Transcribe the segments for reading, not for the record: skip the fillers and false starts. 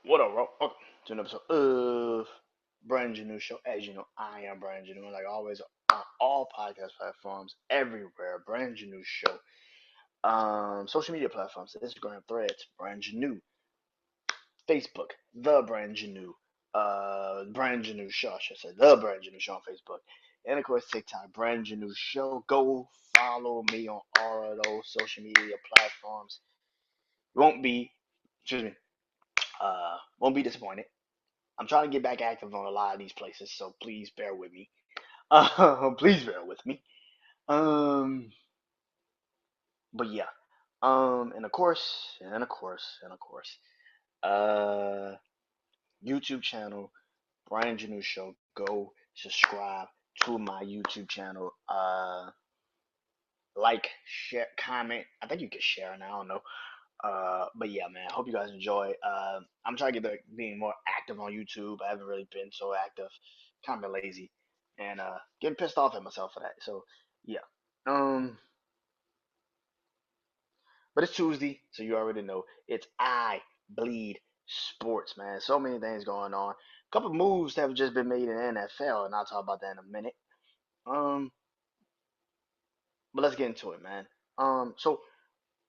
What up, bro? Welcome to an episode of BrandonJaneauShow. As you know, I am Brandon Janeau, like always, on all podcast platforms, everywhere. BrandonJaneauShow. Social media platforms, Instagram, Threads, BrandonJaneau, Facebook, the BrandonJaneau, BrandonJaneauShow, I should say, the BrandonJaneauShow on Facebook, and of course TikTok, BrandonJaneauShow. Go follow me on all of those social media platforms. Won't be, excuse me, won't be disappointed. I'm trying to get back active on a lot of these places, so please bear with me. Please bear with me. Um, but yeah. And of course, uh, YouTube channel, Brian Janu Show. Go subscribe to my YouTube channel. Like, share, comment. I think you can share now. I don't know. But yeah, man. Hope you guys enjoy. I'm trying to get being more active on YouTube. I haven't really been so active. Kind of been lazy, and getting pissed off at myself for that. So yeah. Um, but it's Tuesday, so you already know it's I Bleed Sports, man. So many things going on. A couple moves that have just been made in the NFL, and I'll talk about that in a minute. Um, but let's get into it, man. So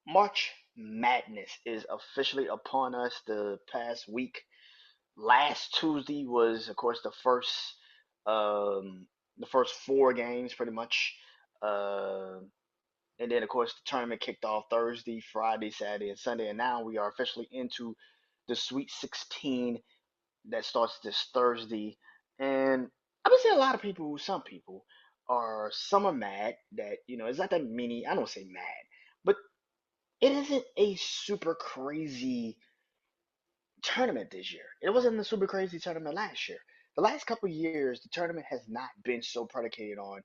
March Madness is officially upon us. The past week, last Tuesday was, of course, um, the first four games, pretty much. Uh, and then, of course, the tournament kicked off Thursday, Friday, Saturday, and Sunday. And now we are officially into the Sweet 16 that starts this Thursday. And I've been seeing a lot of people, some people, some are mad that, it's not that many. I don't say mad, but it isn't a super crazy tournament this year. It wasn't a super crazy tournament last year. The last couple of years, the tournament has not been so predicated on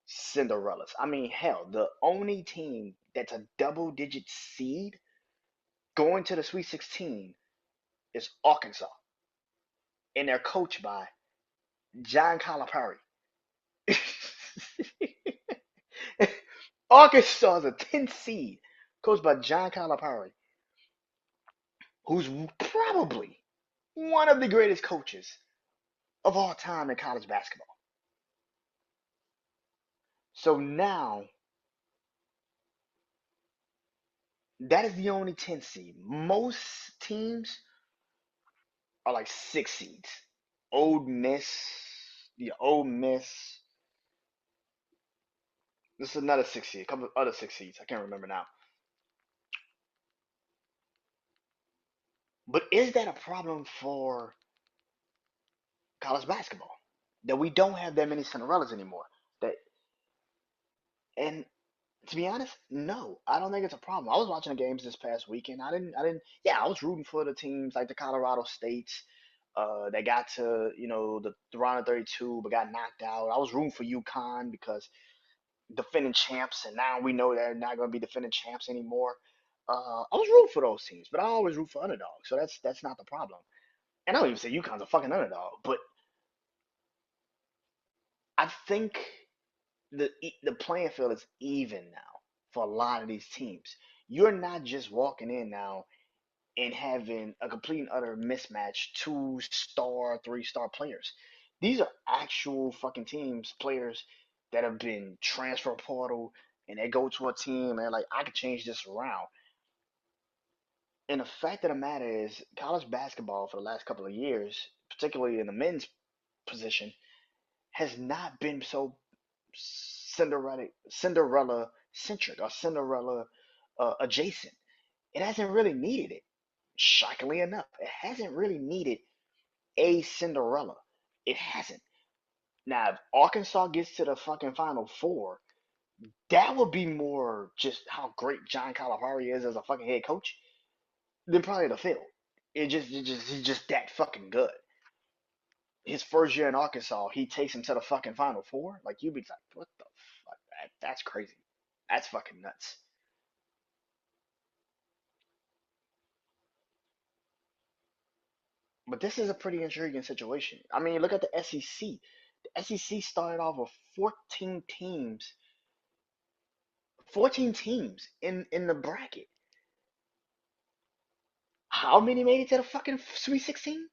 Cinderellas. I mean, hell, the only team that's a double digit seed going to the Sweet 16 is Arkansas, and they're coached by John Calipari. Arkansas is a 10 seed, coached by John Calipari, who's probably one of the greatest coaches of all time in college basketball. So now that is the only 10 seed. Most teams are like 6 seeds. Old Miss, yeah, Old Miss. This is another 6 seed, a couple of other 6 seeds. I can't remember now. But is that a problem for college basketball? That we don't have that many Cinderellas anymore. That and to be honest, no, I don't think it's a problem. I was watching the games this past weekend. Yeah, I was rooting for the teams like the Colorado States, that got to, the round of 32, but got knocked out. I was rooting for UConn because defending champs, and now we know they're not going to be defending champs anymore. I was rooting for those teams, but I always root for underdogs, so that's not the problem. And I don't even say UConn's a fucking underdog, but I think the playing field is even now for a lot of these teams. You're not just walking in now and having a complete and utter mismatch, 2-star, 3-star players. These are actual fucking teams, players that have been transfer portal, and they go to a team and they're like, I could change this around. And the fact of the matter is, college basketball for the last couple of years, particularly in the men's position, has not been so Cinderella centric or Cinderella adjacent. It hasn't really needed it. Shockingly enough, it hasn't really needed a Cinderella. It hasn't. Now, if Arkansas gets to the fucking Final Four, that would be more just how great John Calipari is as a fucking head coach than probably the field. He's just that fucking good. His first year in Arkansas, he takes him to the fucking Final Four. Like, you'd be like, what the fuck? That's crazy. That's fucking nuts. But this is a pretty intriguing situation. I mean, look at the SEC. The SEC started off with 14 teams in the bracket. How many made it to the fucking Sweet 16?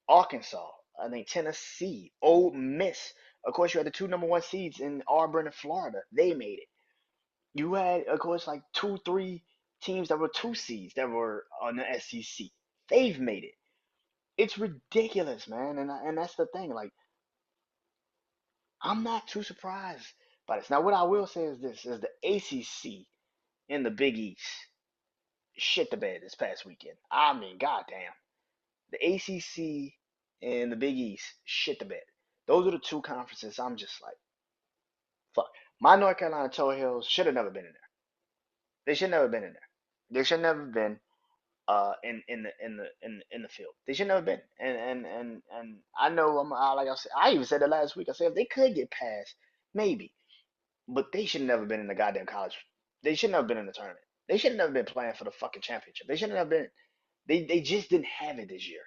Arkansas, I think Tennessee, Ole Miss. Of course, you had the two number one seeds in Auburn and Florida. They made it. You had, of course, like two, three teams that were two seeds that were on the SEC. They've made it. It's ridiculous, man, and that's the thing. Like, I'm not too surprised by this. Now, what I will say is this: is the ACC in the Big East shit the bed this past weekend. I mean, goddamn, the ACC and the Big East shit the bed. Those are the two conferences. I'm just like, fuck. My North Carolina Tar Heels should have never been in there. They should never been in there. They should never been in the field. They should never been. And I know like I said, I even said that last week. I said if they could get past, maybe. But they should never been in the goddamn college. They should never been in the tournament. They should never been playing for the fucking championship. They should never been. They just didn't have it this year.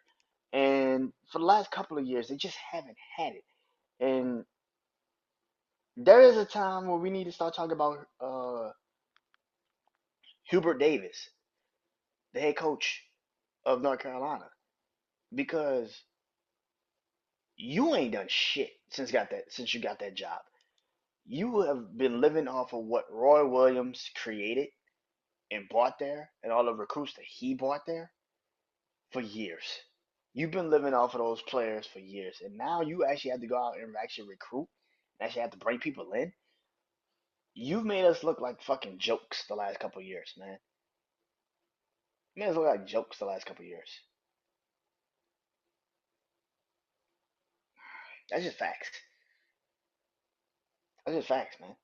And for the last couple of years, they just haven't had it. And there is a time where we need to start talking about Hubert Davis, the head coach of North Carolina, because you ain't done shit since you got that job. You have been living off of what Roy Williams created and bought there, and all the recruits that he bought there for years. You've been living off of those players for years, and now you actually have to go out and actually recruit, and actually have to bring people in. You've made us look like fucking jokes the last couple of years, man. You made us look like jokes the last couple of years. That's just facts. That's just facts, man.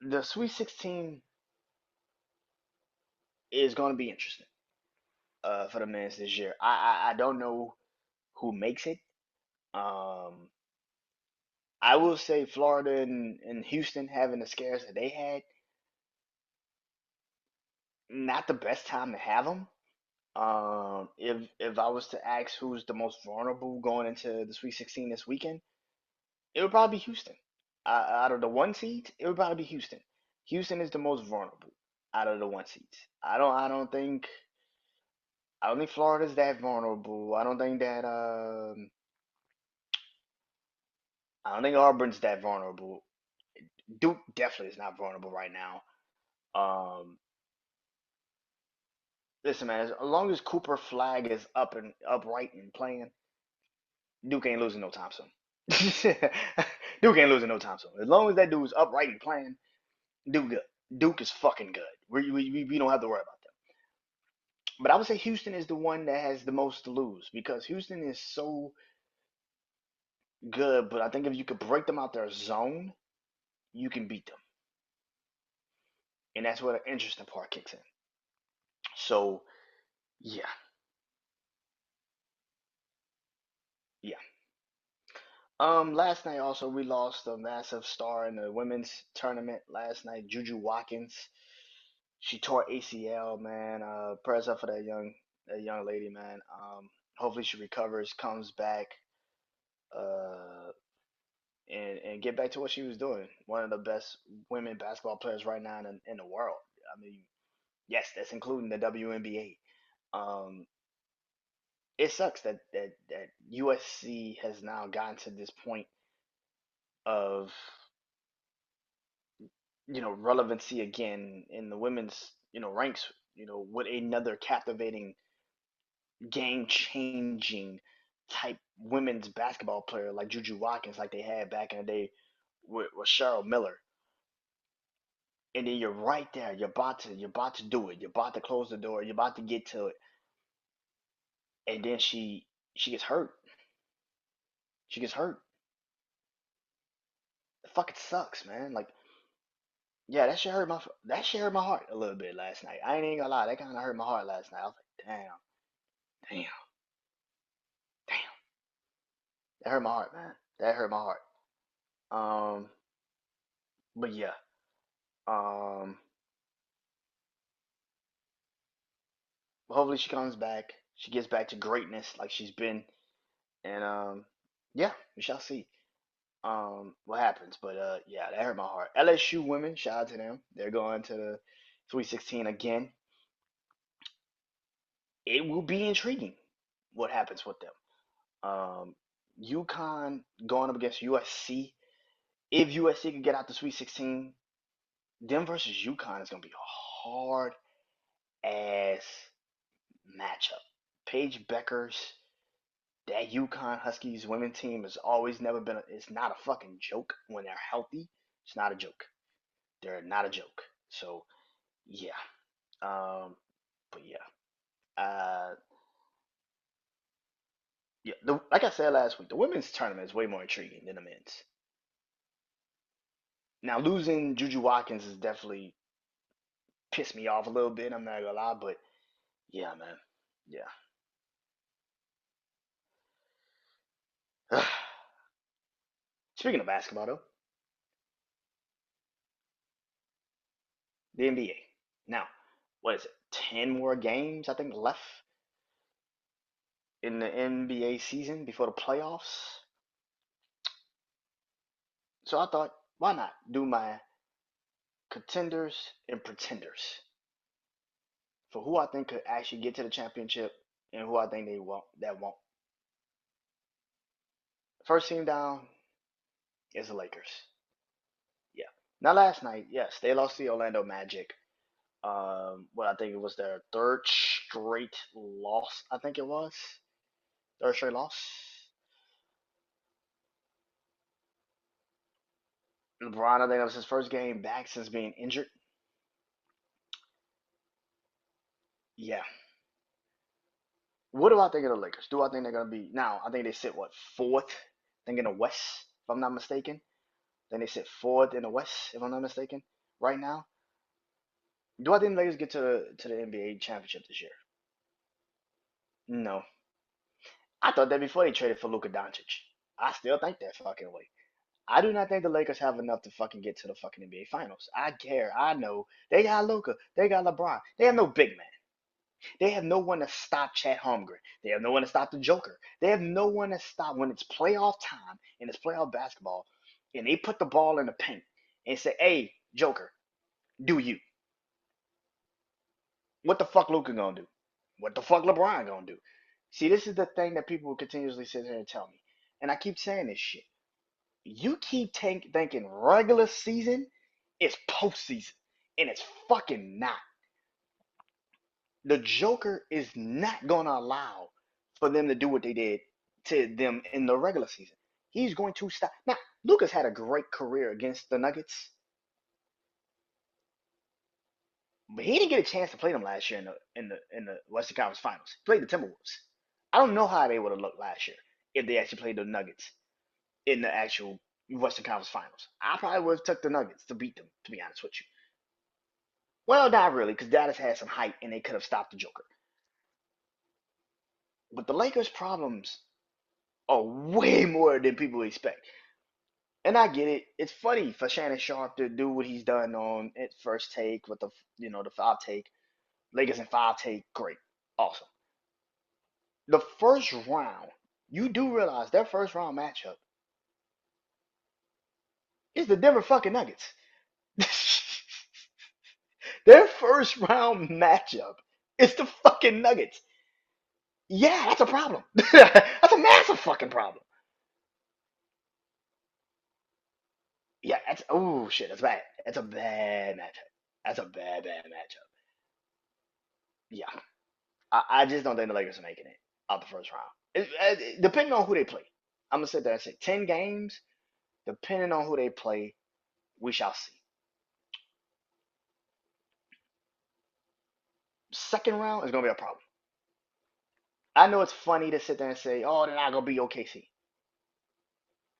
The Sweet 16 is going to be interesting for the men's this year. I don't know who makes it. Um, I will say Florida and Houston having the scares that they had, not the best time to have them. If I was to ask who's the most vulnerable going into the Sweet 16 this weekend, it would probably be Houston. Out of the one seeds, it would probably be Houston. Houston is the most vulnerable out of the one seeds. I don't think Florida's that vulnerable. I don't think Auburn's that vulnerable. Duke definitely is not vulnerable right now. Um, Listen, man, as long as Cooper Flag is up and upright and playing, Duke ain't losing no time soon. Duke ain't losing no time soon. As long as that dude's upright and playing, Duke good. Duke is fucking good. We don't have to worry about that. But I would say Houston is the one that has the most to lose because Houston is so good. But I think if you could break them out their zone, you can beat them, and that's where the interesting part kicks in. So yeah, yeah. Last night also we lost a massive star in the women's tournament last night, Juju Watkins. She tore ACL, man. Prayers up for that young lady, man. Hopefully she recovers, comes back, uh, and get back to what she was doing. One of the best women basketball players right now in the world. I mean, yes, that's including the WNBA. It sucks that USC has now gotten to this point of relevancy again in the women's ranks, with another captivating, game changing type women's basketball player like Juju Watkins, like they had back in the day with Cheryl Miller. And then you're right there. You're about to do it. You're about to close the door. You're about to get to it. And then she gets hurt. She gets hurt. It fucking sucks, man. Like, yeah, that shit hurt my heart a little bit last night. I ain't even gonna lie, that kind of hurt my heart last night. I was like, damn, damn, damn. That hurt my heart, man. That hurt my heart. Um, but yeah. Um, Hopefully she comes back. She gets back to greatness like she's been. And yeah, we shall see. what happens. But yeah, that hurt my heart. LSU women, shout out to them. They're going to the Sweet 16 again. It will be intriguing what happens with them. UConn going up against USC. If USC can get out the Sweet 16, them versus UConn is gonna be a hard ass matchup. Paige Becker's that UConn Huskies women team has always never been. It's not a fucking joke when they're healthy. It's not a joke. They're not a joke. So yeah, but yeah, uh, yeah. Like I said last week, the women's tournament is way more intriguing than the men's. Now losing Juju Watkins has definitely pissed me off a little bit. I'm not gonna lie, but yeah, man, yeah. Speaking of basketball, though, the NBA. Now, what is it? 10 more games, I think, left in the NBA season before the playoffs. So I thought, why not do my contenders and pretenders for who I think could actually get to the championship and who I think they won't. That won't. First team down is the Lakers. Yeah. Now last night, yes, they lost to the Orlando Magic. What I think it was their third straight loss. I think it was third straight loss. LeBron, I think that was his first game back since being injured. Yeah. What do I think of the Lakers? Do I think they're gonna be now? I think they sit what fourth? I think in the West, if I'm not mistaken. Then they sit fourth in the West, if I'm not mistaken. Right now, do I think the Lakers get to the NBA championship this year? No. I thought that before they traded for Luka Doncic. I still think that fucking way. I do not think the Lakers have enough to fucking get to the fucking NBA Finals. I care. I know they got Luka. They got LeBron. They have no big man. They have no one to stop Chet Holmgren. They have no one to stop the Joker. They have no one to stop when it's playoff time and it's playoff basketball, and they put the ball in the paint and say, "Hey, Joker, do you?" What the fuck Luka gonna do? What the fuck LeBron gonna do? See, this is the thing that people continuously sit here and tell me, and I keep saying this shit. You keep thinking regular season is postseason, and it's fucking not. The Joker is not going to allow for them to do what they did to them in the regular season. He's going to stop. Now, Lucas had a great career against the Nuggets, but he didn't get a chance to play them last year in the Western Conference Finals. He played the Timberwolves. I don't know how they would have looked last year if they actually played the Nuggets in the actual Western Conference Finals. I probably would have took the Nuggets to beat them, to be honest with you. Well, not really, because Dallas had some height and they could have stopped the Joker. But the Lakers' problems are way more than people expect. And I get it. It's funny for Shannon Sharp to do what he's done on at first take with the five take. Lakers in five take, great. Awesome. The first round, you do realize their first round matchup is the Denver fucking Nuggets. Their first round matchup is the fucking Nuggets. Yeah, that's a problem. That's a massive fucking problem. Yeah, that's oh shit, that's bad. That's a bad matchup. That's a bad matchup. Yeah, I just don't think the Lakers are making it out the first round. Depending on who they play, I'm gonna sit there and say 10 games. Depending on who they play, we shall see. Second round is gonna be a problem. I know it's funny to sit there and say, "Oh, they're not gonna be OKC."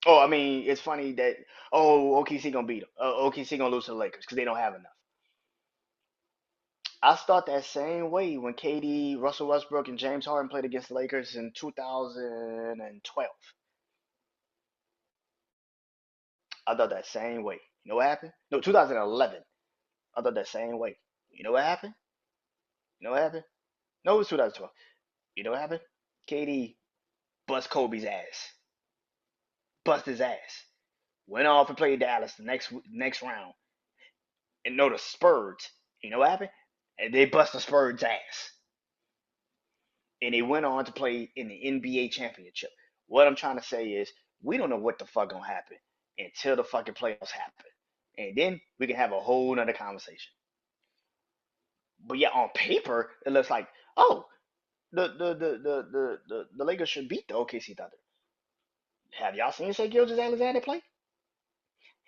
Oh, I mean, it's funny that OKC gonna beat them. OKC gonna lose to the Lakers because they don't have enough. I thought that same way when KD, Russell Westbrook, and James Harden played against the Lakers in 2012. I thought that same way. You know what happened? No, 2011. I thought that same way. You know what happened? You know what happened? No, it was 2012. You know what happened? KD bust Kobe's ass. Bust his ass. Went off and played Dallas the next round. And no, the Spurs. You know what happened? And they bust the Spurs ass. And they went on to play in the NBA championship. What I'm trying to say is we don't know what the fuck gonna happen until the fucking playoffs happen. And then we can have a whole nother conversation. But yeah, on paper, it looks like, oh, the Lakers should beat the OKC Thunder. Have y'all seen Shai Gilgeous-Alexander play?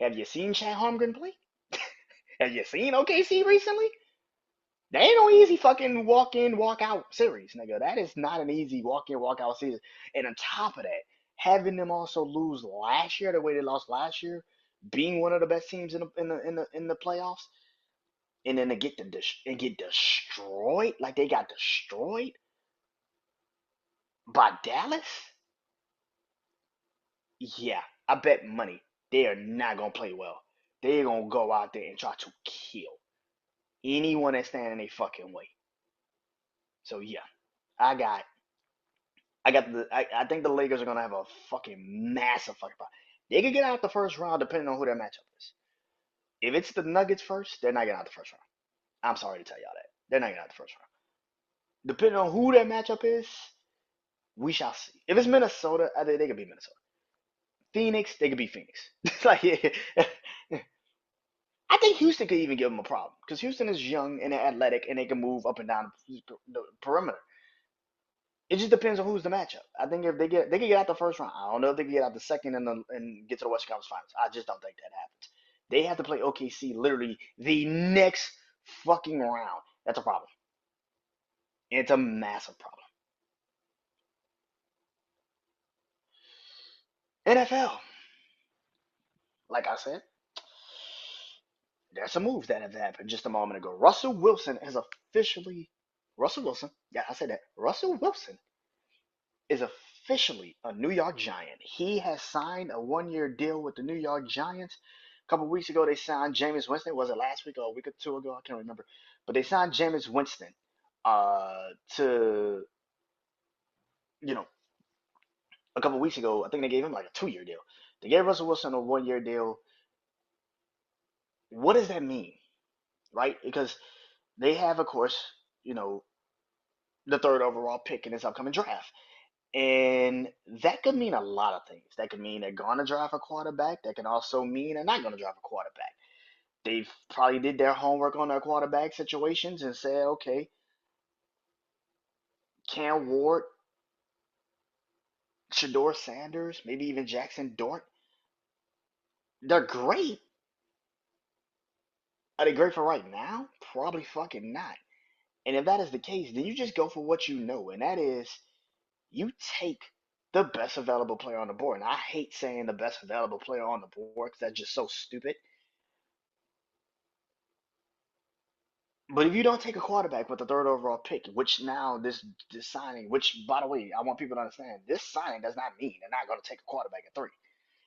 Have you seen Chad Holmgren play? Have you seen OKC recently? That ain't no easy fucking walk in, walk out series, nigga. That is not an easy walk in, walk out series. And on top of that, having them also lose last year the way they lost last year, being one of the best teams in the playoffs, and then to get destroyed like they got destroyed by Dallas. Yeah, I bet money they are not gonna play well. They're gonna go out there and try to kill anyone that stand in their fucking way. So yeah, I got I think the Lakers are gonna have a fucking massive fucking problem. They could get out the first round depending on who their matchup is. If it's the Nuggets first, they're not getting out the first round. I'm sorry to tell y'all that. They're not getting out the first round. Depending on who their matchup is, we shall see. If it's Minnesota, I think they could be Minnesota. Phoenix, they could be Phoenix. It's like I think Houston could even give them a problem because Houston is young and athletic and they can move up and down the perimeter. It just depends on who's the matchup. I think if they can get out the first round. I don't know if they can get out the second and get to the Western Conference Finals. I just don't think that happens. They have to play OKC literally the next fucking round. That's a problem. It's a massive problem. NFL, like I said, there's some moves that have happened just a moment ago. Russell Wilson has officially, Russell Wilson, yeah, I said that. Russell Wilson is officially a New York Giant. He has signed a 1 year deal with the New York Giants. A couple weeks ago, they signed Jameis Winston. Was it last week or a week or two ago? I can't remember. But they signed Jameis Winston to, you know, a couple weeks ago. I think they gave him like a 2 year deal. They gave Russell Wilson a 1 year deal. What does that mean, right? Because they have, of course, you know, the third overall pick in this upcoming draft. And that could mean a lot of things. That could mean they're going to draft a quarterback. That can also mean they're not going to draft a quarterback. They've probably did their homework on their quarterback situations and said, okay, Cam Ward, Shador Sanders, maybe even Jackson Dort, they're great. Are they great for right now? Probably fucking not. And if that is the case, then you just go for what you know, and that is you take the best available player on the board. And I hate saying the best available player on the board because that's just so stupid. But if you don't take a quarterback with the third overall pick, which now this signing, which by the way, I want people to understand, this signing does not mean they're not going to take a quarterback at 3.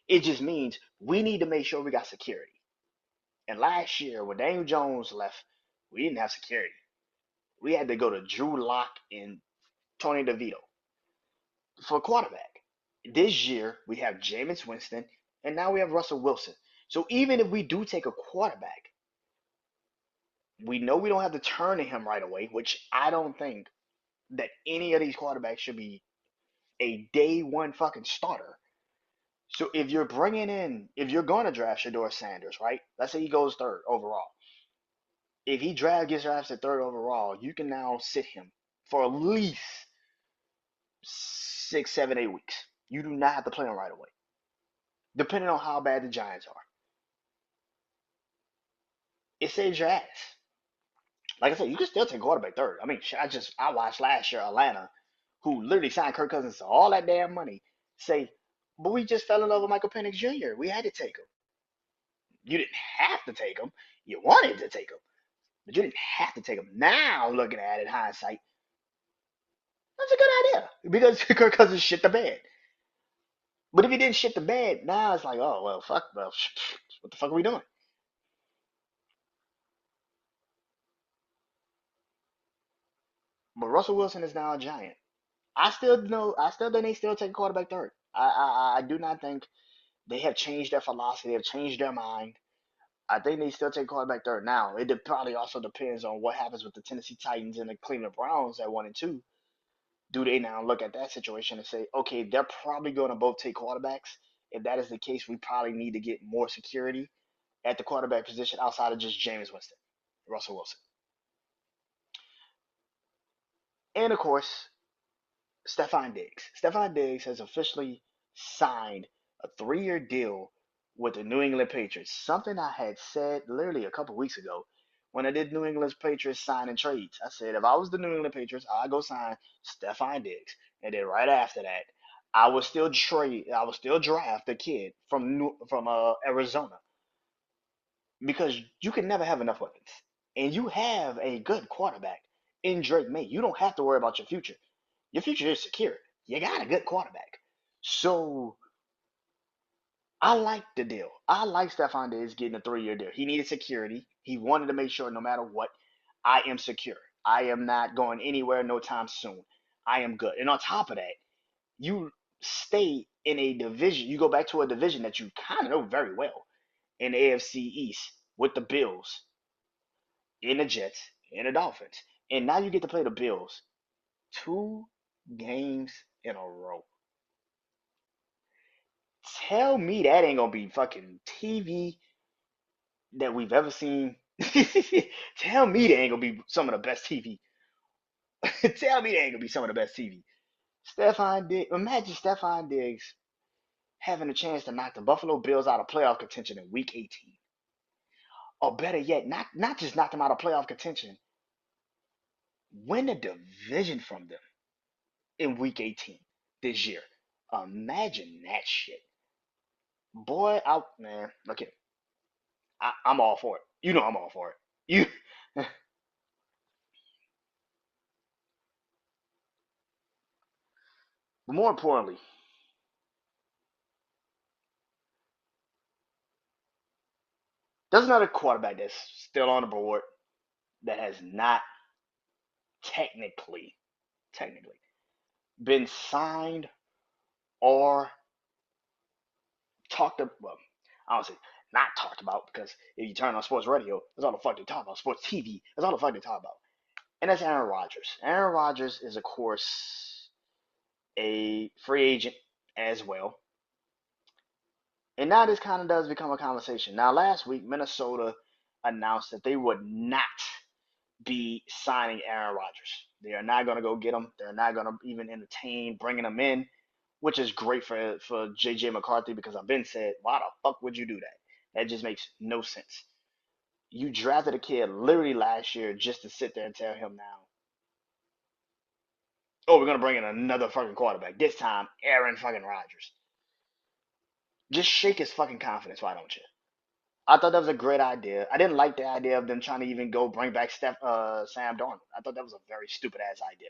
It just means we need to make sure we got security. And last year when Daniel Jones left, we didn't have security. We had to go to Drew Lock and Tony DeVito for a quarterback. This year we have Jameis Winston, and now we have Russell Wilson. So even if we do take a quarterback, we know we don't have to turn to him right away, which I don't think that any of these quarterbacks should be a day one fucking starter. So if you're going to draft Shador Sanders, right? Let's say he goes third overall. If he gets drafted third overall, you can now sit him for at least 6, 7, 8 weeks. You do not have to play him right away, depending on how bad the Giants are. It saves your ass. Like I said, you can still take quarterback third. I mean, I watched last year Atlanta, who literally signed Kirk Cousins to all that damn money, say, but we just fell in love with Michael Penix Jr. We had to take him. You didn't have to take him. You wanted to take him, but you didn't have to take him. Now, looking at it, hindsight, that's a good idea because Kirk Cousins shit the bed. But if he didn't shit the bed, now it's like, oh well, fuck, well, what the fuck are we doing? But Russell Wilson is now a Giant. I still think they still take quarterback third. I do not think They have changed their philosophy. They have changed their mind. I think they still take quarterback third now. Probably also depends on what happens with the Tennessee Titans and the Cleveland Browns at 1 and 2. Do they now look at that situation and say, okay, they're probably going to both take quarterbacks? If that is the case, we probably need to get more security at the quarterback position outside of just Jameis Winston, Russell Wilson. And of course, Stephon Diggs. Stephon Diggs has officially signed a 3-year deal with the New England Patriots. Something I had said literally a couple weeks ago when I did New England Patriots signing trades. I said if I was the New England Patriots, I'd go sign Stephon Diggs. And then right after that, I would still draft a kid from Arizona because you can never have enough weapons. And you have a good quarterback in Drake May. You don't have to worry about your future. Your future is secure. You got a good quarterback. So I like the deal. I like Stephon Diggs getting a 3-year deal. He needed security. He wanted to make sure no matter what, I am secure. I am not going anywhere no time soon. I am good. And on top of that, you stay in a division. You go back to a division that you kind of know very well in the AFC East with the Bills, in the Jets, in the Dolphins. And now you get to play the Bills 2 games in a row. Tell me that ain't gonna be fucking TV that we've ever seen. Tell me that ain't gonna be some of the best TV. Tell me that ain't gonna be some of the best TV. Stephon Diggs, imagine Stephon Diggs having a chance to knock the Buffalo Bills out of playoff contention in Week 18, or better yet, not just knock them out of playoff contention, win a division from them in Week 18 this year. Imagine that shit, boy. Out man. Okay, I'm all for it. You know I'm all for it. You. But more importantly, there's another quarterback that's still on the board that has not technically, technically been signed or talked about. Well, I don't say not talked about because if you turn on sports radio, that's all the fuck they talk about. Sports TV, that's all the fuck they talk about. And that's Aaron Rodgers. Aaron Rodgers is, of course, a free agent as well. And now this kind of does become a conversation. Now, last week, Minnesota announced that they would not be signing Aaron Rodgers. They are not going to go get him. They're not going to even entertain bringing him in, which is great for JJ McCarthy because I've been said, why the fuck would you do that? That just makes no sense. You drafted a kid literally last year just to sit there and tell him now, oh, we're going to bring in another fucking quarterback. This time, Aaron fucking Rodgers. Just shake his fucking confidence, why don't you? I thought that was a great idea. I didn't like the idea of them trying to even go bring back Sam Darnold. I thought that was a very stupid ass idea.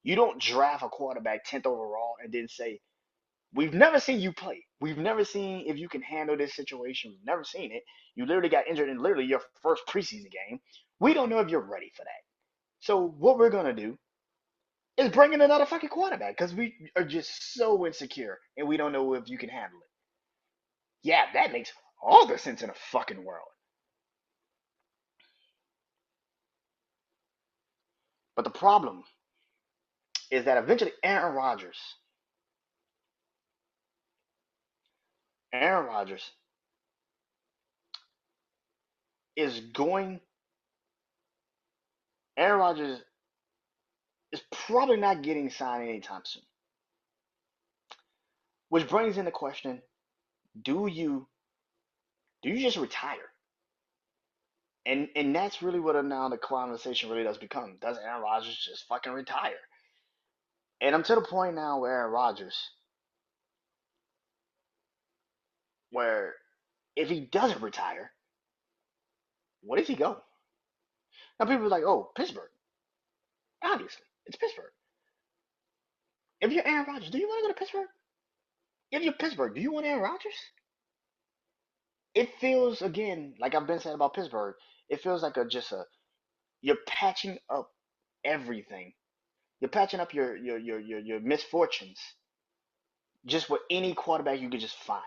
You don't draft a quarterback 10th overall and then say, we've never seen you play. We've never seen if you can handle this situation. We've never seen it. You literally got injured in literally your first preseason game. We don't know if you're ready for that. So what we're gonna do is bring in another fucking quarterback because we are just so insecure and we don't know if you can handle it. Yeah, that makes all the sense in the fucking world. But the problem is that eventually Aaron Rodgers is going. Aaron Rodgers is probably not getting signed anytime soon. Which brings in the question: Do you just retire? And that's really what now the conversation really does become. Does Aaron Rodgers just fucking retire? And I'm to the point now where Aaron Rodgers, where if he doesn't retire, where does he go? Now people are like, oh, Pittsburgh. Obviously, it's Pittsburgh. If you're Aaron Rodgers, do you want to go to Pittsburgh? If you're Pittsburgh, do you want Aaron Rodgers? It feels again like I've been saying about Pittsburgh. It feels like you're patching up everything. You're patching up your misfortunes just with any quarterback you could just find.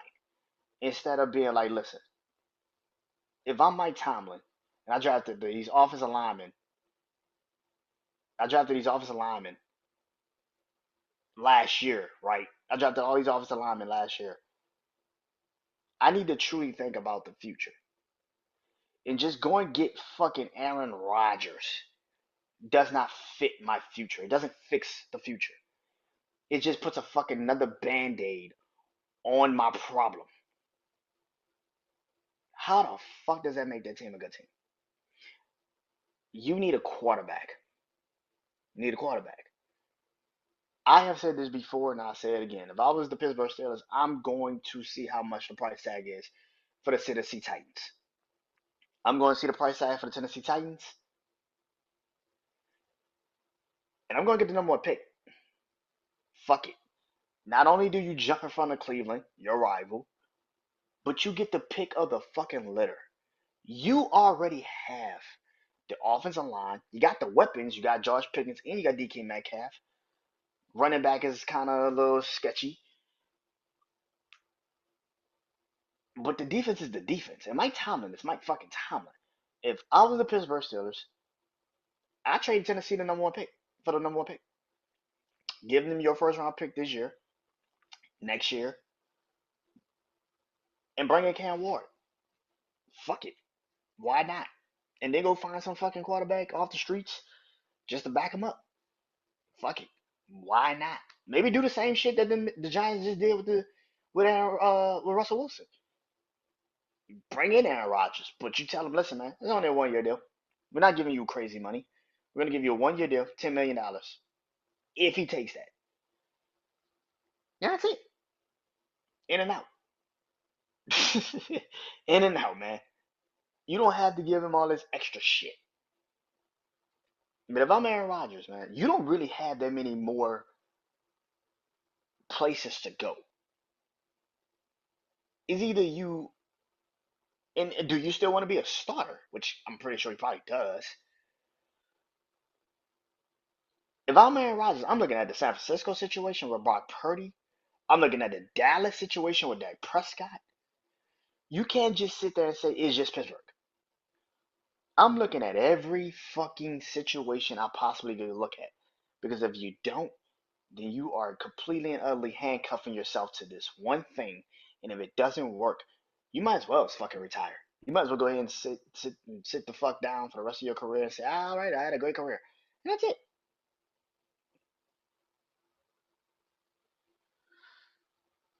instead of being like, listen, if I'm Mike Tomlin and I drafted these offensive linemen last year, right? I drafted all these offensive linemen last year. I need to truly think about the future. And just go and get fucking Aaron Rodgers does not fit my future. It doesn't fix the future. It just puts a fucking another band-aid on my problem. How the fuck does that make that team a good team? You need a quarterback. You need a quarterback. I have said this before and I'll say it again. If I was the Pittsburgh Steelers, I'm going to see how much the price tag is for the Tennessee Titans. I'm going to see the price tag for the Tennessee Titans, and I'm going to get the number one pick. Fuck it. Not only do you jump in front of Cleveland, your rival, but you get the pick of the fucking litter. You already have the offensive line. You got the weapons. You got Josh Pickens and you got DK Metcalf. Running back is kind of a little sketchy. But the defense is the defense. And Mike Tomlin is Mike fucking Tomlin. If I was the Pittsburgh Steelers, I trade Tennessee the number one pick for the number one pick. Give them your first round pick this year, next year, and bring in Cam Ward. Fuck it. Why not? And then go find some fucking quarterback off the streets just to back him up. Fuck it. Why not? Maybe do the same shit that the Giants just did with Russell Wilson. Bring in Aaron Rodgers, but you tell him, listen, man, it's only a 1 year deal. We're not giving you crazy money. We're gonna give you a 1 year deal, $10 million, if he takes that. Yeah, that's it. In and out. In and out, man. You don't have to give him all this extra shit. But if I'm Aaron Rodgers, man, you don't really have that many more places to go. It's either you and do you still want to be a starter, which I'm pretty sure he probably does. If I'm Aaron Rodgers, I'm looking at the San Francisco situation with Brock Purdy. I'm looking at the Dallas situation with Dak Prescott. You can't just sit there and say it's just Pittsburgh. I'm looking at every fucking situation I possibly could look at. Because if you don't, then you are completely and utterly handcuffing yourself to this one thing. And if it doesn't work, you might as well fucking retire. You might as well go ahead and sit the fuck down for the rest of your career and say, all right, I had a great career. And that's it.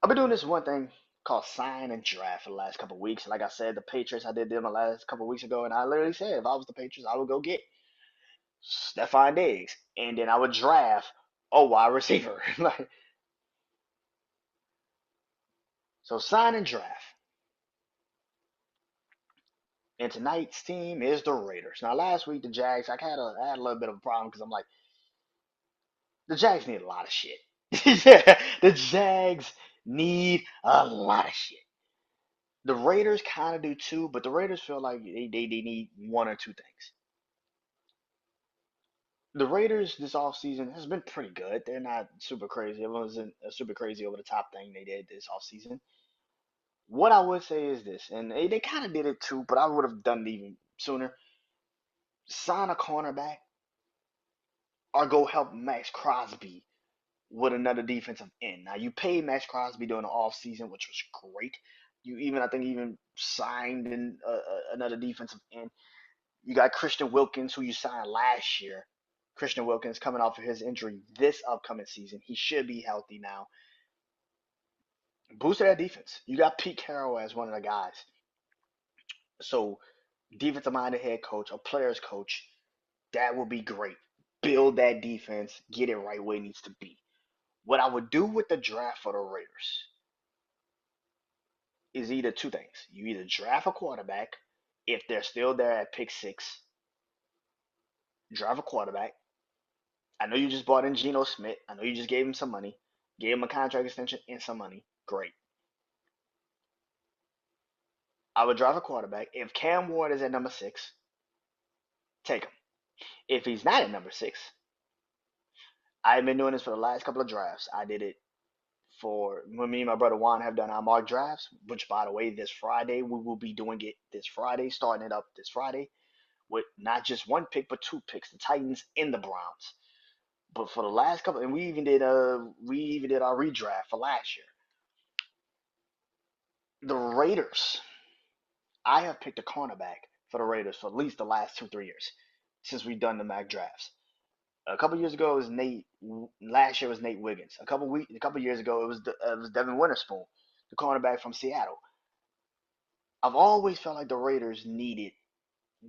I've been doing this one thing called sign and draft for the last couple of weeks. Like I said, the Patriots, I did them the last couple of weeks ago, and I literally said if I was the Patriots, I would go get Stephon Diggs, and then I would draft a wide receiver. Like, so sign and draft. And tonight's team is the Raiders. Now, last week the Jags, I had a little bit of a problem because I'm like, the Jags need a lot of shit. Yeah, the Jags need a lot of shit. The Raiders kind of do too, but the Raiders feel like they need one or two things. The Raiders this offseason has been pretty good. They're not super crazy. It wasn't a super crazy over the top thing they did this offseason. What I would say is this, and they kind of did it too, but I would have done it even sooner. Sign a cornerback or go help Max Crosby with another defensive end. Now you paid Max Crosby during the offseason, which was great. You even I think even signed in another defensive end. You got Christian Wilkins, who you signed last year. Christian Wilkins coming off of his injury this upcoming season. He should be healthy now. Boosted that defense. You got Pete Carroll as one of the guys. So defensive minded head coach, a player's coach, that would be great. Build that defense, get it right where it needs to be. What I would do with the draft for the Raiders is either two things. You either draft a quarterback if they're still there at pick 6, draft a quarterback. I know you just bought in Geno Smith. I know you just gave him some money, gave him a contract extension and some money. Great. I would draft a quarterback. If Cam Ward is at number 6, take him. If he's not at number 6, I've been doing this for the last couple of drafts. I did it for when me and my brother Juan have done our mock drafts, which by the way, this Friday we will be doing it this Friday, starting it up this Friday with not just one pick but two picks, the Titans and the Browns. But for the last couple, and we even did our redraft for last year. The Raiders, I have picked a cornerback for the Raiders for at least the last 2 3 years since we've done the mock drafts. A couple years ago it was Nate. Last year was Nate Wiggins. A couple years ago it was Devin Winterspoon, the cornerback from Seattle. I've always felt like the Raiders needed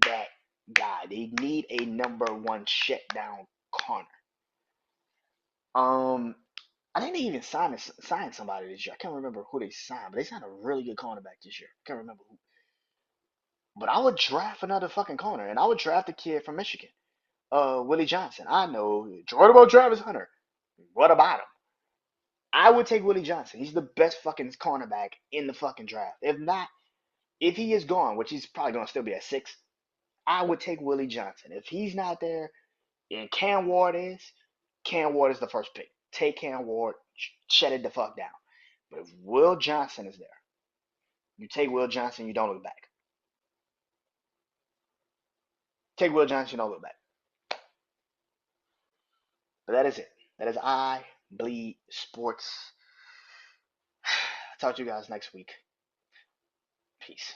that guy. They need a number one shutdown corner. Um, I think they even signed somebody this year. I can't remember who they signed, but they signed a really good cornerback this year. I can't remember who. But I would draft another fucking corner, and I would draft a kid from Michigan, Willie Johnson. I know. What about Travis Hunter? What about him? I would take Willie Johnson. He's the best fucking cornerback in the fucking draft. If not, if he is gone, which he's probably gonna still be at six, I would take Willie Johnson. If he's not there and Cam Ward is the first pick. Take Cam Ward, shut it the fuck down. But if Will Johnson is there, you take Will Johnson, you don't look back. Take Will Johnson, you don't look back. But that is it. That is I Bleed Sports. Talk to you guys next week. Peace.